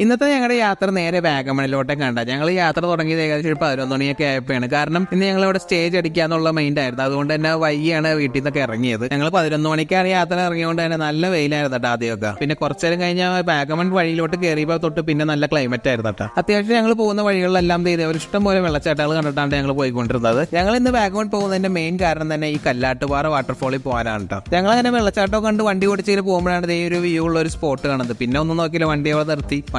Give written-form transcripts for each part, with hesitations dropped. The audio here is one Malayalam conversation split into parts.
ഇന്നത്തെ ഞങ്ങളുടെ യാത്ര നേരെ വാഗമണിലോട്ടേക്ക് കണ്ട. ഞങ്ങൾ യാത്ര തുടങ്ങിയത് ഏകദേശം 11 മണിയൊക്കെ ആയപ്പോഴാണ്. കാരണം ഇന്ന് ഞങ്ങൾ ഇവിടെ സ്റ്റേജ് അടിക്കാന്നുള്ള മൈൻഡ് ആയിരുന്നു. അതുകൊണ്ട് തന്നെ വൈകിയാണ് വീട്ടിൽ നിന്നൊക്കെ ഇറങ്ങിയത്. ഞങ്ങൾ 11 മണിക്കാണ് യാത്ര ഇറങ്ങിയതുകൊണ്ട് തന്നെ നല്ല വെയിലായിരുന്നു കേട്ടോ ആദ്യമൊക്കെ. പിന്നെ കുറച്ചു നേരം കഴിഞ്ഞാൽ വാഗമൺ വഴിയിലോട്ട് കയറിയപ്പോൾ തൊട്ട് പിന്നെ നല്ല ക്ലൈമറ്റ് ആയിരുന്നു കേട്ടോ. അത്യാവശ്യം ഞങ്ങൾ പോകുന്ന വഴികളിലെല്ലാം ഒരു ഇഷ്ടം പോലെ വെള്ളച്ചാട്ടങ്ങൾ കണ്ടിട്ടാണ് ഞങ്ങൾ പോയിക്കൊണ്ടിരുന്നത്. ഞങ്ങൾ ഇന്ന് വാഗമൺ പോകുന്നതിന്റെ മെയിൻ കാരണം തന്നെ ഈ കല്ലാട്ടുപാറ വാട്ടർഫോളിൽ പോകാനാണ് കേട്ടോ. ഞങ്ങൾ അങ്ങനെ വെള്ളച്ചാട്ടം കണ്ട് വണ്ടി ഓടിച്ചതിൽ പോകുമ്പോഴാണ് ഈ ഒരു വ്യൂ ഉള്ള ഒരു സ്പോട്ട് കാണുന്നത്. പിന്നെ ഒന്നും നോക്കിയില്ല, വണ്ടി അവിടെ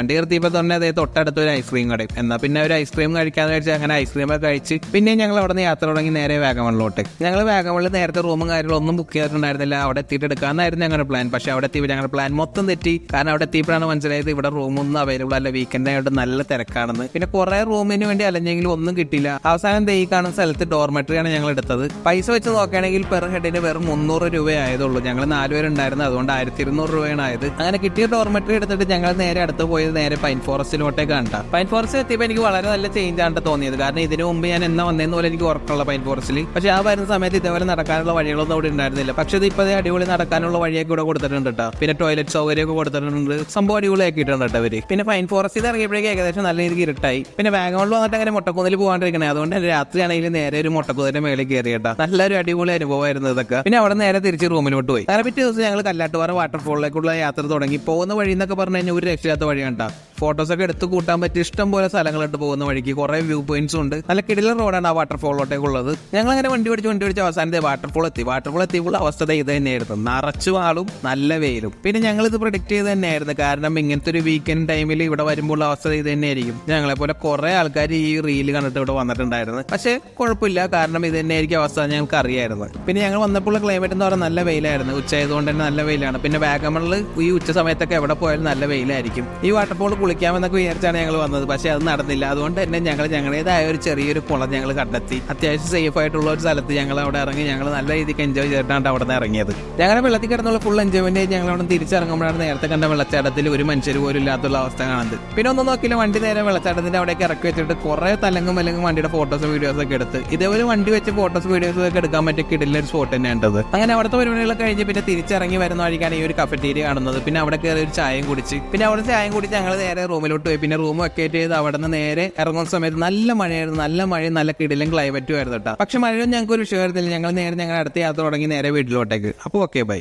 നിർത്തിയപ്പോൾ തന്നെ അതേ തൊട്ടടുത്ത് ഒരു ഐസ്ക്രീം കടയും. എന്നാൽ പിന്നെ ഒരു ഐസ്ക്രീം കഴിക്കാന്ന് വെച്ചാൽ അങ്ങനെ ഐസ്ക്രീം ഒക്കെ കഴിച്ച് പിന്നെ ഞങ്ങൾ അവിടെ നിന്ന് യാത്ര തുടങ്ങി നേരെ വാഗമണിലോട്ട്. ഞങ്ങൾ വാഗമണിൽ നേരത്തെ റൂമും കാര്യങ്ങളൊന്നും ബുക്ക് ചെയ്തിട്ടുണ്ടായിരുന്നില്ല. അവിടെ എത്തിയിട്ട് എടുക്കാമെന്നായിരുന്നു ഞങ്ങളുടെ പ്ലാൻ. പക്ഷെ അവിടെ എത്തിയപ്പോൾ ഞങ്ങളുടെ പ്ലാൻ മൊത്തം തെറ്റി. കാരണം അവിടെ എത്തിയപ്പോഴാണ് മനസ്സിലായത് ഇവിടെ റൂമൊന്നും അവൈലബിൾ അല്ല, വീക്കെൻഡ് ആയിട്ട് നല്ല തിരക്കാണെന്ന്. പിന്നെ കുറെ റൂമിന് വേണ്ടി അലഞ്ഞെങ്കിലും ഒന്നും കിട്ടില്ല. അവസാനം ഈ കാണുന്ന സ്ഥലത്ത് ഡോർമെട്രിയാണ് ഞങ്ങൾ എടുത്തത്. പൈസ വെച്ച് നോക്കുകയാണെങ്കിൽ പെർ ഹെഡിന് വെറും 300 രൂപ ആയതുള്ളൂ. ഞങ്ങൾ 4 പേരുണ്ടായിരുന്നു, അതുകൊണ്ട് 1200 രൂപയാണ് ആയത്. അങ്ങനെ കിട്ടിയ ഡോർമെട്രി എടുത്തിട്ട് ഞങ്ങൾ നേരെ അടുത്ത് പോയത് നേരെ പൈൻ ഫോറസ്റ്റിലോട്ടേക്ക് കണ്ട. പൈൻ ഫോറസ്റ്റ് എത്തിയപ്പോൾ എനിക്ക് വളരെ നല്ല ചേഞ്ച് ആണ് തോന്നിയത്. കാരണം ഇതിനു മുമ്പ് ഞാൻ എന്നാ വന്നതെന്ന് പോലെ എനിക്ക് ഉറക്കമുള്ള പൈൻ ഫോറസ്റ്റിൽ. പക്ഷെ ആ വരുന്ന സമയത്ത് ഇതേപോലെ നടക്കാനുള്ള വഴികളൊന്നും അവിടെ ഉണ്ടായിരുന്നില്ല. പക്ഷെ ഇത് ഇപ്പോഴത്തെ അടിപൊളി നടക്കാനുള്ള വഴിയൊക്കെ ഇവിടെ കൊടുത്തിട്ടുണ്ട് കേട്ടോ. പിന്നെ ടോയ്ലറ്റ് സൗകര്യമൊക്കെ കൊടുത്തിട്ടുണ്ട്. സംഭവം അടിപൊളിയാക്കിയിട്ടുണ്ട് കേട്ടോ അവര്. പിന്നെ പൈൻ ഫോറസ്റ്റിൽ ഇറങ്ങിയപ്പോഴേക്കും ഏകദേശം നല്ല രീതിക്ക് ഇരുട്ടായി. പിന്നെ വാഗമണിൽ വന്നിട്ട് അങ്ങനെ മുട്ടക്കുന്നിൽ പോകാണ്ടിരിക്കണേ. അതുകൊണ്ട് രാത്രിയാണെങ്കിൽ നേരെ ഒരു മുട്ടക്കുതിന്റെ മേളിൽ കയറി കേട്ടോ. നല്ലൊരു അടിപൊളി അനുഭവമായിരുന്നു ഇതൊക്കെ. പിന്നെ അവിടെ നേരെ തിരിച്ച് റൂമിലോട്ട് പോയി. അങ്ങനെ പിറ്റേ ദിവസം ഞങ്ങൾ കല്ലാട്ടുപാറ വാട്ടർഫോളിലേക്കുള്ള യാത്ര തുടങ്ങി. പോകുന്ന വഴി എന്നൊക്കെ പറഞ്ഞു കഴിഞ്ഞാൽ ഒരു രക്ഷയില്ലാത്ത വഴിയാണ് കേട്ടോ. ഫോട്ടോസൊക്കെ എടുത്ത് കൂട്ടാൻ പറ്റിയ ഇഷ്ടം പോലെ സ്ഥലങ്ങളിട്ട് പോകുന്ന വഴിക്ക് കുറെ വ്യൂ പോയിന്റ്സും ഉണ്ട്. നല്ല കിടിലൻ റോഡാണ് ആ വാട്ടർഫോളിലോട്ടേക്ക് ഉള്ളത്. ഞങ്ങൾ അങ്ങനെ വണ്ടി പിടിച്ച് അവസാനത്തെ വാട്ടർഫോൾ എത്തിയപ്പോൾ അവസ്ഥ ഇത് തന്നെയായിരുന്നു. നിറച്ചു ആളും നല്ല വെയിലും. പിന്നെ ഞങ്ങൾ ഇത് പ്രൊഡിക്ട് ചെയ്ത് തന്നെയായിരുന്നു. കാരണം ഇങ്ങനത്തെ ഒരു വീക്കെൻഡ് ടൈമിൽ ഇവിടെ വരുമ്പോൾ അവസ്ഥ ഇത് തന്നെയായിരിക്കും. ഞങ്ങളെ പോലെ കുറെ ആൾക്കാർ ഈ റീല് കണ്ടിട്ട് ഇവിടെ വന്നിട്ടുണ്ടായിരുന്നു. പക്ഷെ കുഴപ്പമില്ല, കാരണം ഇത് തന്നെയായിരിക്കും അവസ്ഥ ഞങ്ങൾക്ക് അറിയായിരുന്നു. പിന്നെ ഞങ്ങൾ വന്നപ്പോൾ ക്ലൈമറ്റ് എന്ന് പറഞ്ഞാൽ നല്ല വെയിലായിരുന്നു. ഉച്ചയായതുകൊണ്ട് തന്നെ നല്ല വെയിലാണ്. പിന്നെ വാഗമണിൽ ഈ ഉച്ച സമയത്തൊക്കെ എവിടെ പോയാലും നല്ല വെയിലായിരിക്കും. ഈ വാട്ടർഫോൾ കുളിക്കാമെന്നൊക്കെ വിചാരിച്ചാണ് ഞങ്ങൾ വന്നത്. പക്ഷെ അത് നടന്നില്ല. അതുകൊണ്ട് തന്നെ ഞങ്ങൾ ഞങ്ങളുടേതായ ഒരു ചെറിയൊരു കുളം ഞങ്ങൾ കണ്ടെത്തി. അത്യാവശ്യം സേഫ് ആയിട്ടുള്ള ഒരു സ്ഥലത്ത് ഞങ്ങൾ അവിടെ ഇറങ്ങി. ഞങ്ങൾ നല്ല രീതിക്ക് എൻജോയ് ചെയ്തിട്ടാണ് അവിടെ നിന്ന് ഇറങ്ങിയത്. ഞങ്ങളുടെ വെള്ളത്തിൽ കിടന്നുള്ള ഫുൾ എൻജോയ്മെന്റ് ഞങ്ങൾ അവിടെ തിരിച്ചിറങ്ങുമ്പോഴാണ് നേരത്തെ കണ്ട വെള്ളച്ചാട്ടത്തിൽ ഒരു മനുഷ്യർ പോലും ഇല്ലാത്തുള്ള അവസ്ഥ കാണുന്നത്. പിന്നെ ഒന്നും നോക്കില്ല, വണ്ടി നേരെ വെള്ളച്ചാട്ടത്തിന്റെ അവിടേക്ക് ഇറക്കി വെച്ചിട്ട് കുറെ തലങ്ങും വണ്ടിയുടെ ഫോട്ടോസും വീഡിയോസും ഒക്കെ എടുത്ത് ഇതേപോലെ വണ്ടി വെച്ച് ഫോട്ടോസ് വീഡിയോസും ഒക്കെ എടുക്കാൻ പറ്റിയ കിടിലൊരു സ്പോട്ട് തന്നെയാണത്. അങ്ങനെ അവിടുത്തെ പരിപാടികളൊക്കെ കഴിഞ്ഞ് പിന്നെ തിരിച്ചിറങ്ങി വരുന്ന വഴിക്കാണ് ഈ ഒരു കഫറ്റീരിയ കാണുന്നത്. പിന്നെ അവിടെ കയറി ഒരു ചായയും കുടിച്ച് ഞങ്ങൾ നേരെ റൂമിലോട്ട് പോയി. പിന്നെ റൂം വെക്കേറ്റ് ചെയ്ത് അവിടെ നിന്ന് നേരെ ഇറങ്ങുന്ന സമയത്ത് നല്ല മഴയായിരുന്നു. നല്ല മഴയും നല്ല കിടിലും ക്ലൈമറ്റും ആയിരുന്നു കേട്ടോ. പക്ഷെ മഴയൊന്നും ഞങ്ങൾക്ക് ഒരു വിഷയമായിരുന്നില്ല. ഞങ്ങൾ അടുത്ത യാത്ര തുടങ്ങി നേരെ വീട്ടിലോട്ടേക്ക്. അപ്പോൾ ഓക്കെ ബൈ.